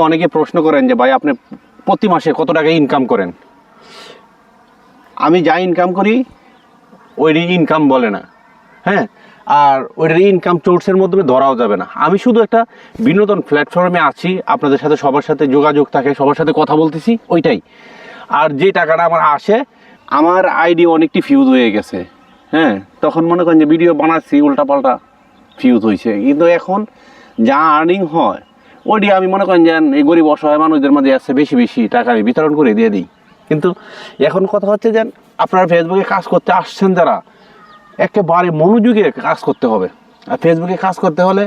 অনেকে প্রশ্ন করেন যে ভাই আপনি প্রতি মাসে কত টাকা ইনকাম করেন। আমি যা ইনকাম করি ওইটি ইনকাম বলে না, হ্যাঁ, আর ওইটার ইনকাম সোর্সের মাধ্যমে ধরাও যাবে না। আমি শুধু একটা বিনোদন প্ল্যাটফর্মে আছি, আপনাদের সাথে সবার সাথে যোগাযোগ থাকে, সবার সাথে কথা বলতেছি, ওইটাই। আর যে টাকাটা আমার আসে, আমার আইডি অনেকটি ফিউজ হয়ে গেছে, হ্যাঁ, তখন মনে করেন যে ভিডিও বানাচ্ছি উল্টাপাল্টা ফিউজ হয়েছে, কিন্তু এখন যা আর্নিং হয় ওইটি আমি মনে করেন যে এই গরিব অসহায় মানুষদের মাঝে আসছে বেশি বেশি টাকা আমি বিতরণ করে দিয়ে দিই। কিন্তু এখন কথা হচ্ছে যে আপনারা ফেসবুকে কাজ করতে আসছেন যারা, একেবারে মনোযোগে কাজ করতে হবে। আর ফেসবুকে কাজ করতে হলে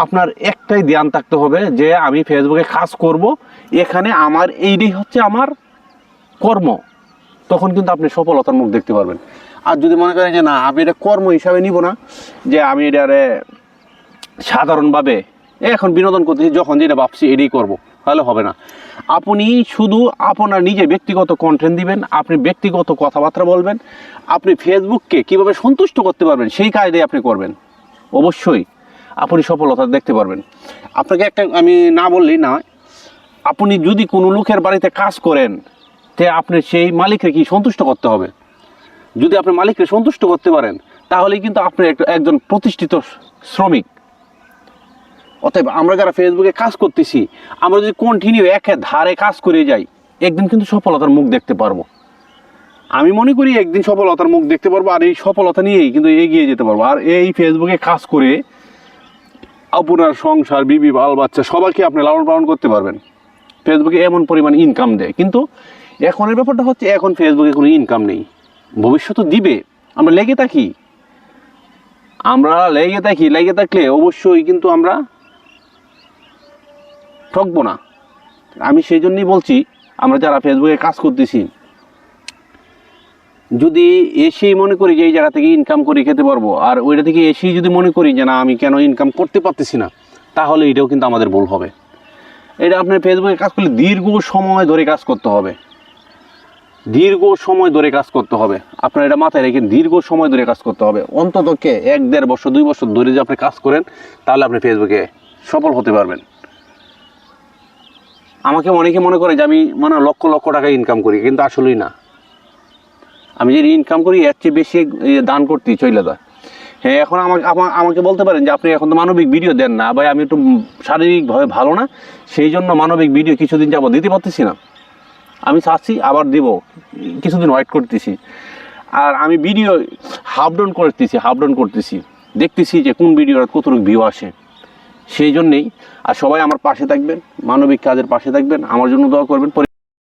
আপনার একটাই ধ্যান থাকতে হবে যে আমি ফেসবুকে কাজ করব, এখানে আমার এইটাই হচ্ছে আমার কর্ম। তখন কিন্তু আপনি সফলতার মুখ দেখতে পারবেন। আর যদি মনে করেন যে না আমি এটা কর্ম হিসাবে নিব না, যে আমি এটারে সাধারণভাবে এখন বিনোদন করতেছি, যখন যেটা ভাবছি এটাই করব, তাহলে হবে না। আপনি শুধু আপনার নিজে ব্যক্তিগত কন্টেন্ট দিবেন, আপনি ব্যক্তিগত কথাবার্তা বলবেন, আপনি ফেসবুককে কীভাবে সন্তুষ্ট করতে পারবেন সেই কাজটাই আপনি করবেন, অবশ্যই আপনি সফলতা দেখতে পারবেন। আপনাকে একটা আমি না বললেই না, আপনি যদি কোনো লোকের বাড়িতে কাজ করেন, তে আপনি সেই মালিককে কি সন্তুষ্ট করতে হবে। যদি আপনি মালিককে সন্তুষ্ট করতে পারেন তাহলেই কিন্তু আপনি একজন প্রতিষ্ঠিত শ্রমিক। অতএব আমরা যারা ফেসবুকে কাজ করতেছি, আমরা যদি কন্টিনিউ একে ধারে কাজ করে যাই, একদিন কিন্তু সফলতার মুখ দেখতে পারবো। আমি মনে করি একদিন সফলতার মুখ দেখতে পারবো, আর এই সফলতা নিয়েই কিন্তু এগিয়ে যেতে পারবো। আর এই ফেসবুকে কাজ করে আপনার সংসার, বিবি, বাল বাচ্চা সবাইকে আপনি লালন পালন করতে পারবেন। ফেসবুকে এমন পরিমাণ ইনকাম দেয়, কিন্তু এখনের ব্যাপারটা হচ্ছে এখন ফেসবুকে কোনো ইনকাম নেই, ভবিষ্যতে দিবে। আমরা লেগে থাকি, লেগে থাকলে অবশ্যই কিন্তু আমরা ঠকবো না। আমি সেই জন্যই বলছি, আমরা যারা ফেসবুকে কাজ করতেছি, যদি এসেই মনে করি যে এই জায়গা থেকে ইনকাম করে খেতে পারবো, আর ওইটা থেকে এসেই যদি মনে করি যে না আমি কেন ইনকাম করতে পারতেছি না, তাহলে এটাও কিন্তু আমাদের ভুল হবে। এটা আপনার ফেসবুকে কাজ করলে দীর্ঘ সময় ধরে কাজ করতে হবে, দীর্ঘ সময় ধরে কাজ করতে হবে। আপনার এটা মাথায় রেখে দীর্ঘ সময় ধরে কাজ করতে হবে, অন্ততকে 1-1.5 বছর 2 বছর ধরে যদি আপনি কাজ করেন, তাহলে আপনি ফেসবুকে সফল হতে পারবেন। আমাকে অনেকে মনে করে যে আমি মানে লক্ষ লক্ষ টাকা ইনকাম করি, কিন্তু আসলেই না। আমি যে ইনকাম করি এর চেয়ে বেশি দান করতেই চলে যায়। হ্যাঁ, এখন আমাকে বলতে পারেন যে আপনি এখন তো মানবিক ভিডিও দেন না। ভাই আমি একটু শারীরিকভাবে ভালো না, সেই জন্য মানবিক ভিডিও কিছুদিন যাবো দিতে পারতেছি না। আমি চাচ্ছি আবার দিব, কিছুদিন ওয়েট করতেছি। আর আমি ভিডিও হাফ ডাউন করতেছি, দেখতেছি যে কোন ভিডিওর কতটুকু ভিউ আসে। সেই জন্যেই আর সবাই আমার পাশে থাকবেন, মানবিক কাজের পাশে থাকবেন, আমার জন্য দোয়া করবেন।